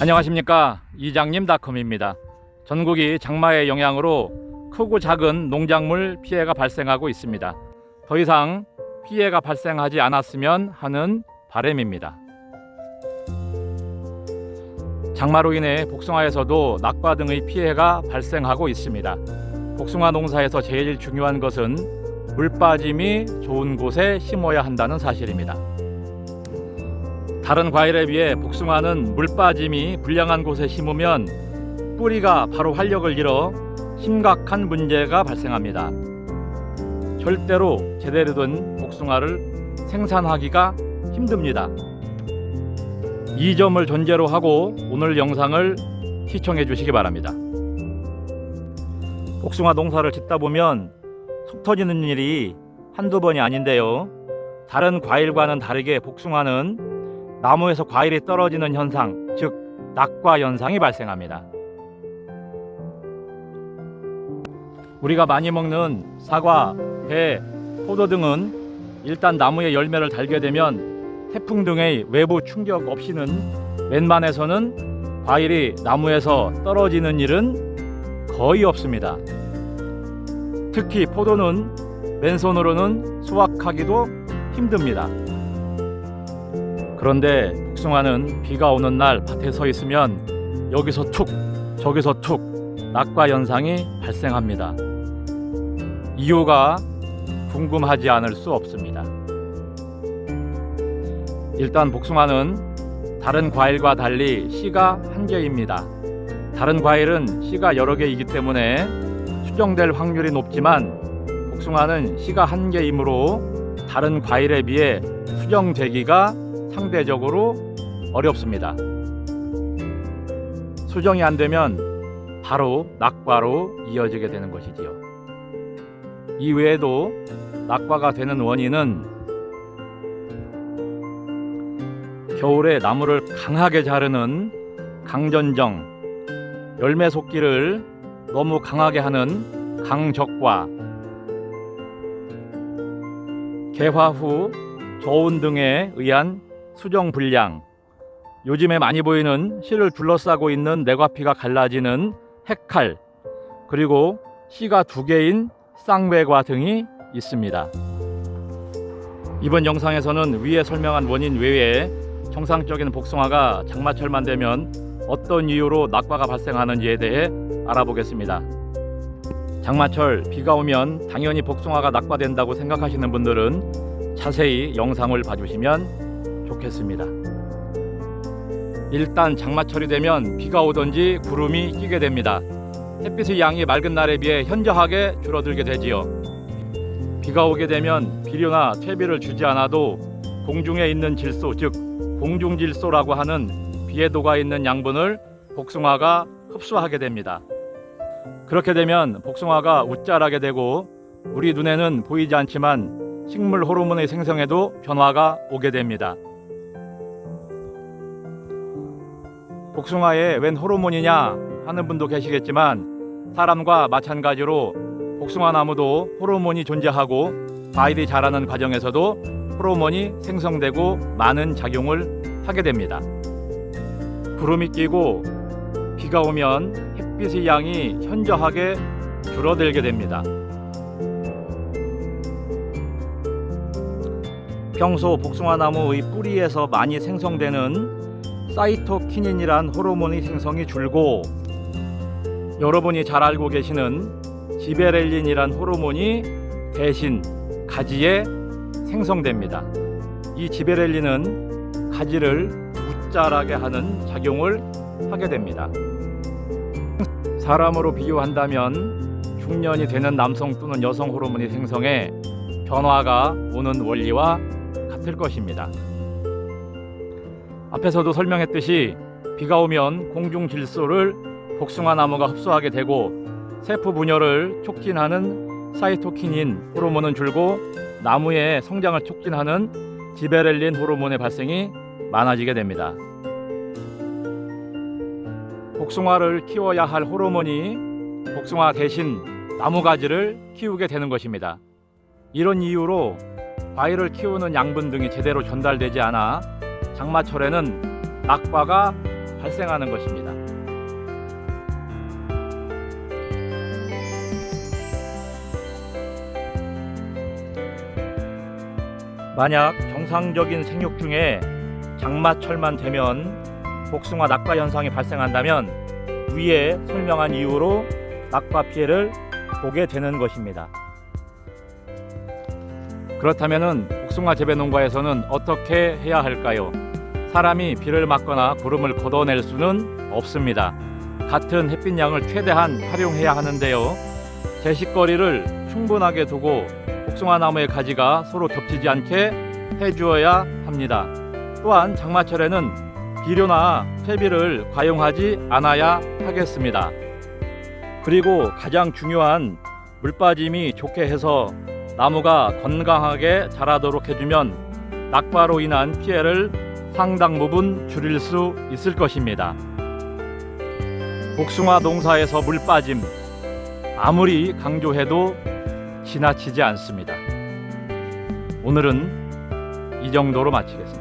안녕하십니까, 이장님닷컴입니다. 전국이 장마의 영향으로 크고 작은 농작물 피해가 발생하고 있습니다. 더 이상 피해가 발생하지 않았으면 하는 바람입니다. 장마로 인해 복숭아에서도 낙과 등의 피해가 발생하고 있습니다. 복숭아 농사에서 제일 중요한 것은 물 빠짐이 좋은 곳에 심어야 한다는 사실입니다. 다른 과일에 비해 복숭아는 물 빠짐이 불량한 곳에 심으면 뿌리가 바로 활력을 잃어 심각한 문제가 발생합니다. 절대로 제대로 된 복숭아를 생산하기가 힘듭니다. 이 점을 전제로 하고 오늘 영상을 시청해 주시기 바랍니다. 복숭아 농사를 짓다 보면 속 터지는 일이 한두 번이 아닌데요. 다른 과일과는 다르게 복숭아는 나무에서 과일이 떨어지는 현상, 즉 낙과 현상이 발생합니다. 우리가 많이 먹는 사과, 배, 포도 등은 일단 나무에 열매를 달게 되면 태풍 등의 외부 충격 없이는 웬만해서는 과일이 나무에서 떨어지는 일은 거의 없습니다. 특히 포도는 맨손으로는 수확하기도 힘듭니다. 그런데 복숭아는 비가 오는 날 밭에 서 있으면 여기서 툭 저기서 툭 낙과 현상이 발생합니다. 이유가 궁금하지 않을 수 없습니다. 일단 복숭아는 다른 과일과 달리 씨가 한 개입니다. 다른 과일은 씨가 여러 개이기 때문에 수정될 확률이 높지만 복숭아는 씨가 한 개이므로 다른 과일에 비해 수정되기가 상대적으로 어렵습니다. 수정이 안 되면 바로 낙과로 이어지게 되는 것이지요. 이 외에도 낙과가 되는 원인은 겨울에 나무를 강하게 자르는 강전정, 열매 솟기를 너무 강하게 하는 강적과, 개화 후 저온 등에 의한 수정 불량, 요즘에 많이 보이는 씨를 둘러싸고 있는 내과피가 갈라지는 핵칼, 그리고 씨가 두 개인 쌍외과 등이 있습니다. 이번 영상에서는 위에 설명한 원인 외에 정상적인 복숭아가 장마철만 되면 어떤 이유로 낙과가 발생하는지에 대해 알아보겠습니다. 장마철 비가 오면 당연히 복숭아가 낙과된다고 생각하시는 분들은 자세히 영상을 봐주시면 좋겠습니다. 일단 장마철이 되면 비가 오든지 구름이 끼게 됩니다. 햇빛의 양이 맑은 날에 비해 현저하게 줄어들게 되지요. 비가 오게 되면 비료나 퇴비를 주지 않아도 공중에 있는 질소, 즉 공중질소라고 하는 비에 녹아있는 양분을 복숭아가 흡수하게 됩니다. 그렇게 되면 복숭아가 웃자라게 되고 우리 눈에는 보이지 않지만 식물 호르몬의 생성에도 변화가 오게 됩니다. 복숭아에 웬 호르몬이냐 하는 분도 계시겠지만 사람과 마찬가지로 복숭아 나무도 호르몬이 존재하고 과일이 자라는 과정에서도 호르몬이 생성되고 많은 작용을 하게 됩니다. 구름이 끼고 비가 오면 햇빛의 양이 현저하게 줄어들게 됩니다. 평소 복숭아 나무의 뿌리에서 많이 생성되는 사이토키닌이란 호르몬의 생성이 줄고 여러분이 잘 알고 계시는 지베렐린이란 호르몬이 대신 가지에 생성됩니다. 이 지베렐린은 가지를 웃자라게 하는 작용을 하게 됩니다. 사람으로 비유한다면 중년이 되는 남성 또는 여성 호르몬이 생성해 변화가 오는 원리와 같을 것입니다. 앞에서도 설명했듯이 비가 오면 공중 질소를 복숭아 나무가 흡수하게 되고 세포 분열을 촉진하는 사이토키닌 호르몬은 줄고 나무의 성장을 촉진하는 지베렐린 호르몬의 발생이 많아지게 됩니다. 복숭아를 키워야 할 호르몬이 복숭아 대신 나무가지를 키우게 되는 것입니다. 이런 이유로 과일을 키우는 양분 등이 제대로 전달되지 않아 장마철에는 낙과가 발생하는 것입니다. 만약 정상적인 생육 중에 장마철만 되면 복숭아 낙과 현상이 발생한다면 위에 설명한 이유로 낙과 피해를 보게 되는 것입니다. 그렇다면 복숭아 재배 농가에서는 어떻게 해야 할까요? 사람이 비를 맞거나 구름을 걷어낼 수는 없습니다. 같은 햇빛양을 최대한 활용해야 하는데요. 제식거리를 충분하게 두고 복숭아 나무의 가지가 서로 겹치지 않게 해주어야 합니다. 또한 장마철에는 비료나 퇴비를 과용하지 않아야 하겠습니다. 그리고 가장 중요한 물빠짐이 좋게 해서 나무가 건강하게 자라도록 해주면 낙과로 인한 피해를 상당 부분 줄일 수 있을 것입니다. 복숭아 농사에서 물빠짐, 아무리 강조해도 지나치지 않습니다. 오늘은 이 정도로 마치겠습니다.